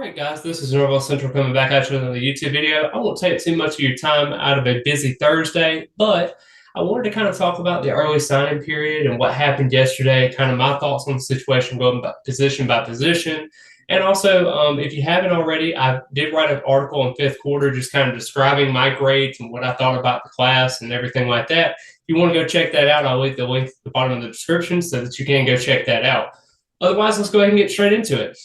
right, guys, this is Norval Central coming back at you with another YouTube video. I won't take too much of your time out of a busy Thursday, but I wanted to kind of talk about the early signing period and what happened yesterday, kind of my thoughts on the situation going by position. And also, if you haven't already, I did write an article in fifth quarter just kind of describing my grades and what I thought about the class and everything like that. If you want to go check that out, I'll leave the link at the bottom of the description so that you can go check that out. Otherwise, let's go ahead and get straight into it.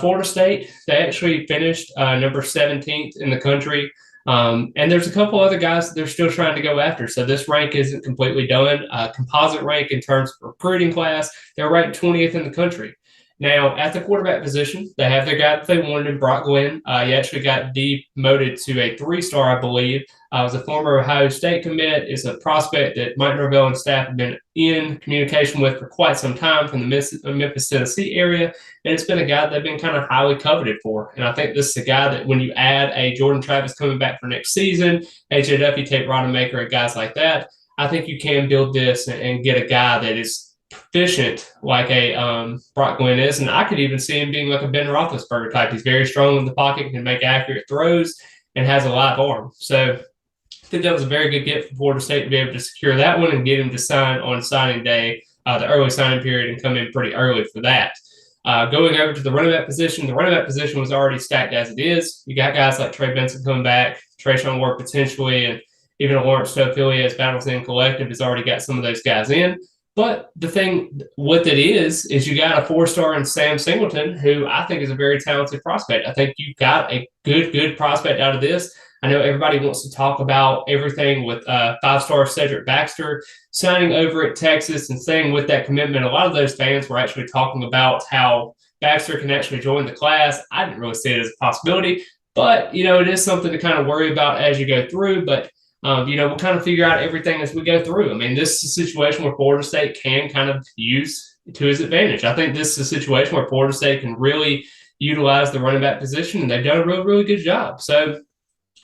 Florida State, they actually finished number 17th in the country. And there's a couple other guys that they're still trying to go after. So this rank isn't completely done. Composite rank in terms of recruiting class, they're ranked 20th in the country. Now, at the quarterback position, they have their guy that they wanted in Brock Glenn. He actually got demoted to a 3-star, I believe. Was a former Ohio State commit, is a prospect that Mike Norvell and staff have been in communication with for quite some time from the Memphis, Tennessee area. And it's been a guy they've been kind of highly coveted for. And I think this is a guy that when you add a Jordan Travis coming back for next season, AJ Duffy, Tate Rodemaker, and guys like that, I think you can build this and get a guy that is proficient like a Brock Glenn is. And I could even see him being like a Ben Roethlisberger type. He's very strong in the pocket, can make accurate throws, and has a live arm. So I think that was a very good get for Florida State to be able to secure that one and get him to sign on signing day, the early signing period, and come in pretty early for that. Going over to the running back position, the running back position was already stacked as it is. You got guys like Trey Benson coming back, Trayshawn Ward potentially, and even a Lawrence Stowe as Battles In Collective has already got some of those guys in. But the thing with it is you got a 4-star in Sam Singleton, who I think is a very talented prospect. I think you got a good prospect out of this. I know everybody wants to talk about everything with 5-star Cedric Baxter signing over at Texas and staying with that commitment. A lot of those fans were actually talking about how Baxter can actually join the class. I didn't really see it as a possibility, but, it is something to kind of worry about as you go through. But we'll kind of figure out everything as we go through. I mean, this is a situation where Florida State can kind of use to his advantage. I think this is a situation where Florida State can really utilize the running back position, and they've done a really good job. So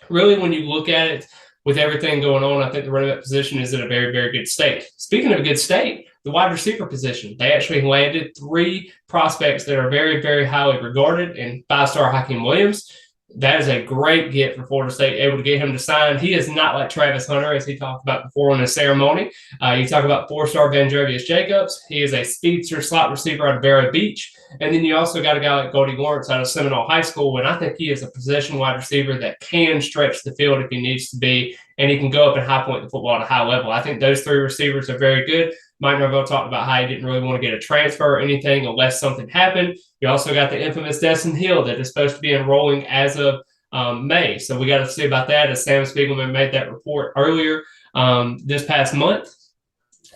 really, when you look at it with everything going on, I think the running back position is in a very good state. Speaking of a good state, the wide receiver position, they actually landed 3 prospects that are very highly regarded, and 5-star Hakeem Williams. That is a great get for Florida State, able to get him to sign. He is not like Travis Hunter, as he talked about before in the ceremony. You talk about 4-star Vandrevius Jacobs. He is a speedster slot receiver out of Vero Beach. And then you also got a guy like Goldie Lawrence out of Seminole High School, and I think he is a possession wide receiver that can stretch the field if he needs to be, and he can go up and high point the football at a high level. I think those 3 receivers are very good. Mike Norvell talked about how he didn't really want to get a transfer or anything unless something happened. You also got the infamous Destin Hill that is supposed to be enrolling as of May. So we got to see about that, as Sam Spiegelman made that report earlier this past month.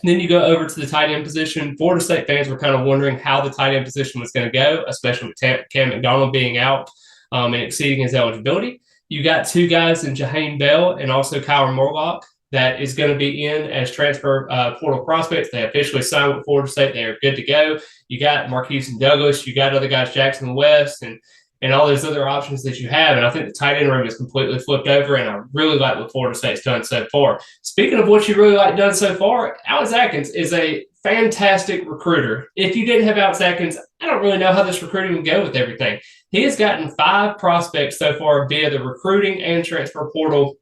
Then you go over to the tight end position. Florida State fans were kind of wondering how the tight end position was going to go, especially with Cam McDonald being out and exceeding his eligibility. You got 2 guys in Jaheim Bell and also Kyler Morlock that is going to be in as transfer portal prospects. They officially signed with Florida State. They are good to go. You got Marquise and Douglas. You got other guys, Jackson West, and all those other options that you have. And I think the tight end room is completely flipped over, and I really like what Florida State's done so far. Speaking of what you really like done so far, Alex Atkins is a fantastic recruiter. If you didn't have Alex Atkins, I don't really know how this recruiting would go with everything. He has gotten 5 prospects so far via the recruiting and transfer portal.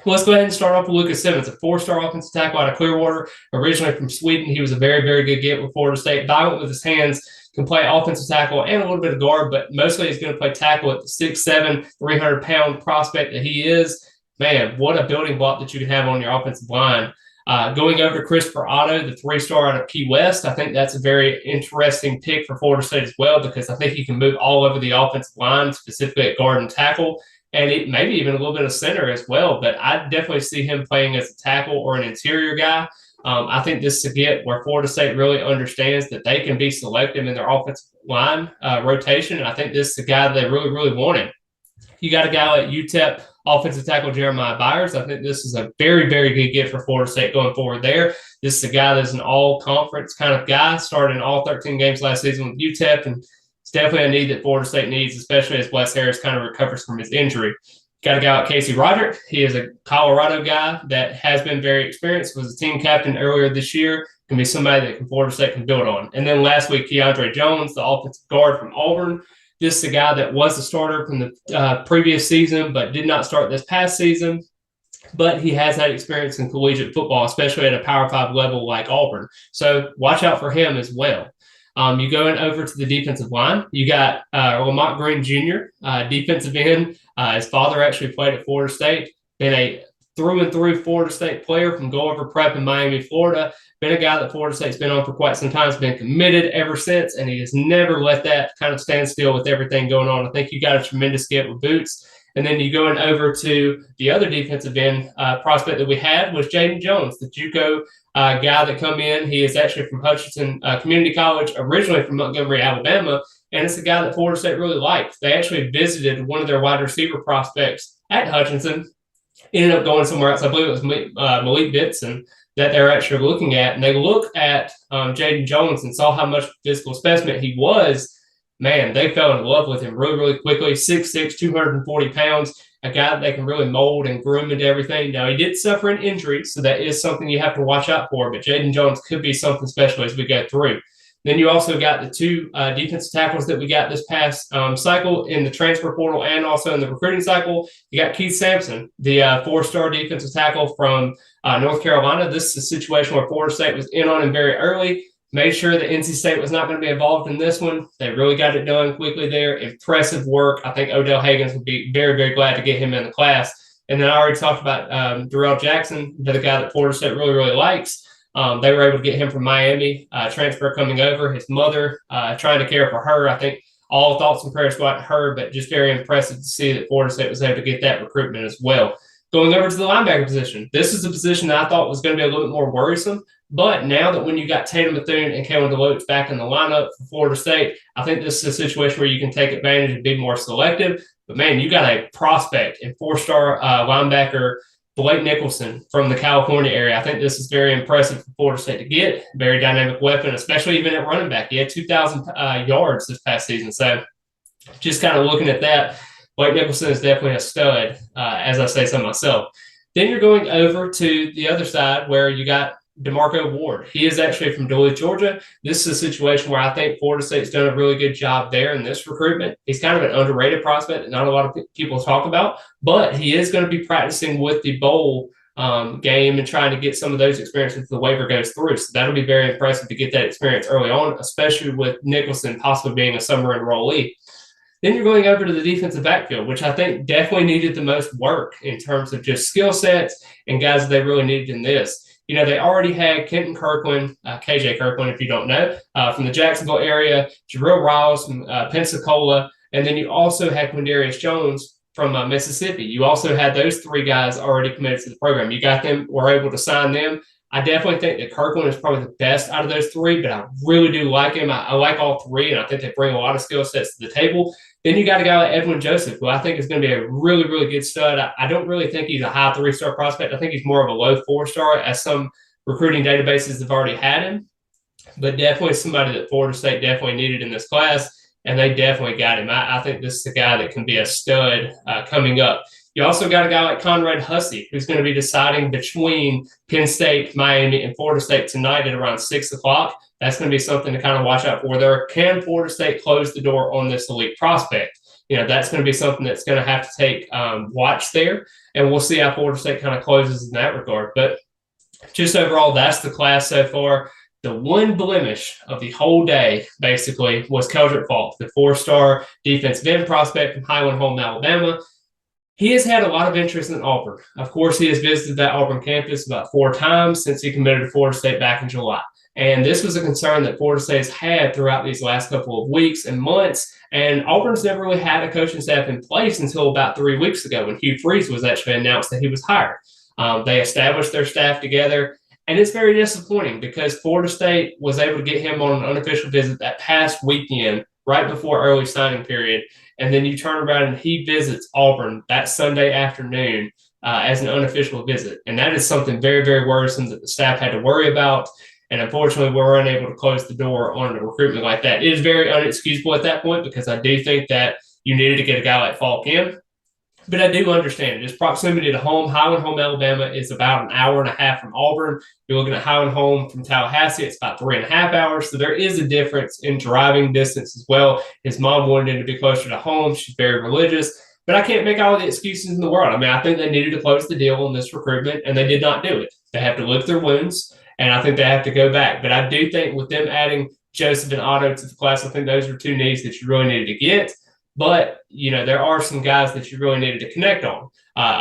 Let's go ahead and start off with Lucas Simmons, a 4-star offensive tackle out of Clearwater, originally from Sweden. He was a very good get with Florida State. Violent with his hands, can play offensive tackle and a little bit of guard, but mostly he's going to play tackle at the 6'7", 300-pound prospect that he is. Man, what a building block that you can have on your offensive line. Going over to Christopher Otto, the 3-star out of Key West, I think that's a very interesting pick for Florida State as well, because I think he can move all over the offensive line, specifically at guard and tackle, and it maybe even a little bit of center as well. But I definitely see him playing as a tackle or an interior guy. I think this is a get where Florida State really understands that they can be selective in their offensive line rotation. And I think this is a guy they really wanted. You got a guy like UTEP offensive tackle Jeremiah Byers. I think this is a very good get for Florida State going forward there. This is a guy that's an all-conference kind of guy, started all 13 games last season with UTEP, and it's definitely a need that Florida State needs, especially as Wes Harris kind of recovers from his injury. Got a guy like Casey Roderick. He is a Colorado guy that has been very experienced, was a team captain earlier this year, can be somebody that Florida State can build on. And then last week, Keandre Jones, the offensive guard from Auburn. This is a guy that was the starter from the previous season, but did not start this past season. But he has had experience in collegiate football, especially at a Power 5 level like Auburn. So watch out for him as well. You go in over to the defensive line. You got Lamont Green Jr., defensive end. His father actually played at Florida State. Been a through and through Florida State player from Gulliver Prep in Miami, Florida. Been a guy that Florida State's been on for quite some time. Has been committed ever since, and he has never let that kind of stand still with everything going on. I think you got a tremendous get with Boots. And then you go in over to the other defensive end prospect that we had was Jaden Jones, the JUCO guy that come in. He is actually from Hutchinson Community College, originally from Montgomery, Alabama, and it's a guy that Florida State really liked. They actually visited one of their wide receiver prospects at Hutchinson, ended up going somewhere else. I believe it was Malik Bitson that they're actually looking at, and they looked at Jaden Jones and saw how much physical specimen he was. Man, they fell in love with him really, really quickly. 6'6", 240 pounds, a guy that they can really mold and groom into everything. Now, he did suffer an injury, so that is something you have to watch out for, but Jaden Jones could be something special as we go through. Then you also got the two defensive tackles that we got this past cycle in the transfer portal and also in the recruiting cycle. You got Keith Sampson, the four-star defensive tackle from North Carolina. This is a situation where Florida State was in on him very early. Made sure that NC State was not going to be involved in this one. They really got it done quickly there. Impressive work. I think Odell Haggins would be very, very glad to get him in the class. And then I already talked about Darrell Jackson, the guy that Florida State really, really likes. They were able to get him from Miami, transfer coming over. His mother trying to care for her. I think all thoughts and prayers go out to her, but just very impressive to see that Florida State was able to get that recruitment as well. Going over to the linebacker position, this is a position that I thought was going to be a little bit more worrisome. But now that when you got Tatum Bethune and Kalen DeLoach back in the lineup for Florida State, I think this is a situation where you can take advantage and be more selective. But, man, you got a prospect and four-star linebacker Blake Nicholson from the California area. I think this is very impressive for Florida State to get. Very dynamic weapon, especially even at running back. He had 2,000 yards this past season. So just kind of looking at that, Blake Nicholson is definitely a stud, as I say so myself. Then you're going over to the other side where you got DeMarco Ward. He is actually from Duluth, Georgia. This is a situation where I think Florida State's done a really good job there in this recruitment. He's kind of an underrated prospect that not a lot of people talk about, but he is going to be practicing with the bowl game and trying to get some of those experiences as the waiver goes through. So that'll be very impressive to get that experience early on, especially with Nicholson possibly being a summer enrollee. Then you're going over to the defensive backfield, which I think definitely needed the most work in terms of just skill sets and guys that they really needed in this. You know, they already had Kenton Kirkland, KJ Kirkland, if you don't know, from the Jacksonville area, Jarrell Riles from Pensacola, and then you also had Quindarius Jones from Mississippi. You also had those three guys already committed to the program. You got them, were able to sign them. I definitely think that Kirkland is probably the best out of those three, but I really do like him. I like all three, and I think they bring a lot of skill sets to the table. Then you got a guy like Edwin Joseph, who I think is going to be a really, really good stud. I don't really think he's a high three-star prospect. I think he's more of a low four-star, as some recruiting databases have already had him. But definitely somebody that Florida State definitely needed in this class, and they definitely got him. I think this is a guy that can be a stud coming up. You also got a guy like Conrad Hussey, who's going to be deciding between Penn State, Miami, and Florida State tonight at around 6 o'clock. That's going to be something to kind of watch out for there. Can Florida State close the door on this elite prospect? You know, that's going to be something that's going to have to take watch there, and we'll see how Florida State kind of closes in that regard. But just overall, that's the class so far. The one blemish of the whole day, basically, was Keldrick Falk, the four-star defensive end prospect from Highland Home, Alabama. He has had a lot of interest in Auburn. Of course, he has visited that Auburn campus about 4 times since he committed to Florida State back in July. And this was a concern that Florida State has had throughout these last couple of weeks and months. And Auburn's never really had a coaching staff in place until about 3 weeks ago when Hugh Freeze was actually announced that he was hired. They established their staff together. And it's very disappointing because Florida State was able to get him on an unofficial visit that past weekend, right before early signing period. And then you turn around and he visits Auburn that Sunday afternoon as an unofficial visit. And that is something very, very worrisome that the staff had to worry about. And unfortunately, we were unable to close the door on a recruitment like that. It is very unexcusable at that point because I do think that you needed to get a guy like Falk in. But I do understand it. It's proximity to home. Highland Home, Alabama is about an hour and a half from Auburn. You're looking at Highland Home from Tallahassee. It's about 3.5 hours. So there is a difference in driving distance as well. His mom wanted him to be closer to home. She's very religious. But I can't make all the excuses in the world. I mean, I think they needed to close the deal on this recruitment, and they did not do it. They have to lick their wounds, and I think they have to go back. But I do think with them adding Joseph and Otto to the class, I think those are two needs that you really needed to get. But, there are some guys that you really needed to connect on.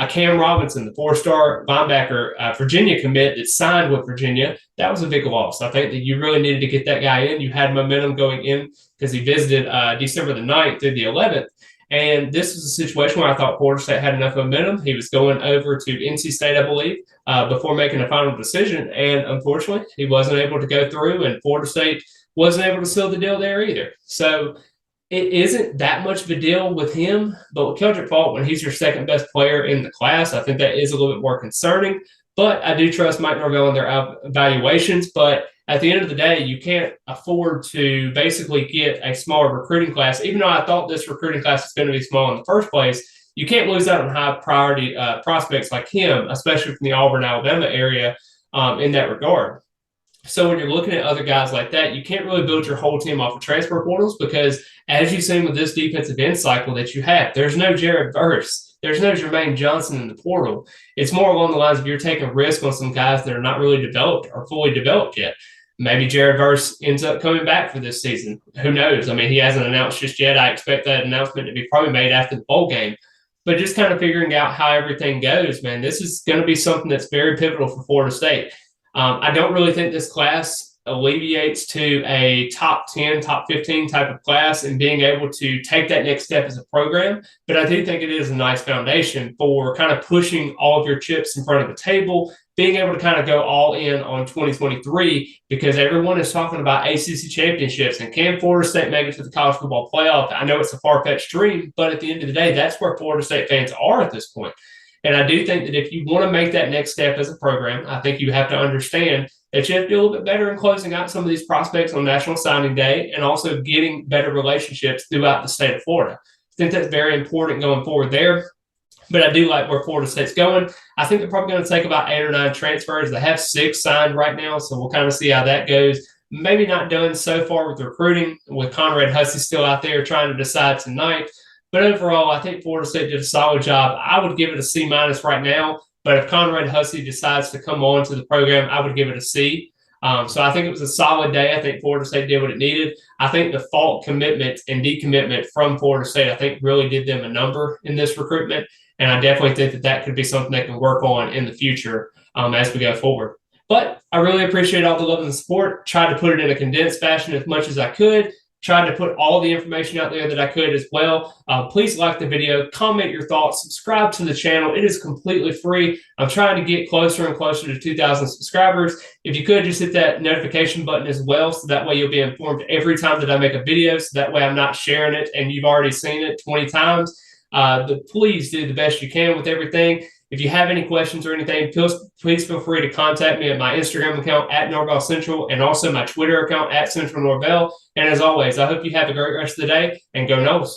Cam Robinson, the 4-star linebacker, Virginia commit that signed with Virginia, that was a big loss. I think that you really needed to get that guy in. You had momentum going in because he visited December the 9th through the 11th. And this was a situation where I thought Florida State had enough momentum. He was going over to NC State, I believe, before making a final decision. And unfortunately, he wasn't able to go through, and Florida State wasn't able to seal the deal there either. So it isn't that much of a deal with him, but with Keldrick Faulk, when he's your second best player in the class, I think that is a little bit more concerning. But I do trust Mike Norvell in their evaluations. But at the end of the day, you can't afford to basically get a smaller recruiting class. Even though I thought this recruiting class was going to be small in the first place, you can't lose out on high priority prospects like him, especially from the Auburn, Alabama area in that regard. So when you're looking at other guys like that, you can't really build your whole team off of transfer portals because, as you've seen with this defensive end cycle that you have, there's no Jared Verse. There's no Jermaine Johnson in the portal. It's more along the lines of you're taking risk on some guys that are not really developed or fully developed yet. Maybe Jared Verse ends up coming back for this season. Who knows? I mean, he hasn't announced just yet. I expect that announcement to be probably made after the bowl game. But just kind of figuring out how everything goes, man, this is going to be something that's very pivotal for Florida State. I don't really think this class alleviates to a top 10, top 15 type of class and being able to take that next step as a program. But I do think it is a nice foundation for kind of pushing all of your chips in front of the table, being able to kind of go all in on 2023 because everyone is talking about ACC championships and can Florida State make it to the college football playoff? I know it's a far-fetched dream, but at the end of the day, that's where Florida State fans are at this point. And I do think that if you want to make that next step as a program, I think you have to understand that you have to do a little bit better in closing out some of these prospects on National Signing Day and also getting better relationships throughout the state of Florida. I think that's very important going forward there. But I do like where Florida State's going. I think they're probably going to take about 8 or 9 transfers. They have 6 signed right now, so we'll kind of see how that goes. Maybe not done so far with recruiting, with Conrad Hussey still out there trying to decide tonight. But overall, I think Florida State did a solid job. I would give it a C- right now. But if Conrad Hussey decides to come on to the program, I would give it a C. So I think it was a solid day. I think Florida State did what it needed. I think the Faulk commitment and decommitment from Florida State, I think, really did them a number in this recruitment. And I definitely think that that could be something they can work on in the future as we go forward. But I really appreciate all the love and the support. Tried to put it in a condensed fashion as much as I could. Tried to put all the information out there that I could as well. Please like the video, comment your thoughts, subscribe to the channel. It is completely free. I'm trying to get closer and closer to 2,000 subscribers. If you could just hit that notification button as well, so that way you'll be informed every time that I make a video, so that way I'm not sharing it and you've already seen it 20 times. Please do the best you can with everything. If you have any questions or anything, please feel free to contact me at my Instagram account at Norvell Central and also my Twitter account at Central Norvell. And as always, I hope you have a great rest of the day and go Noles.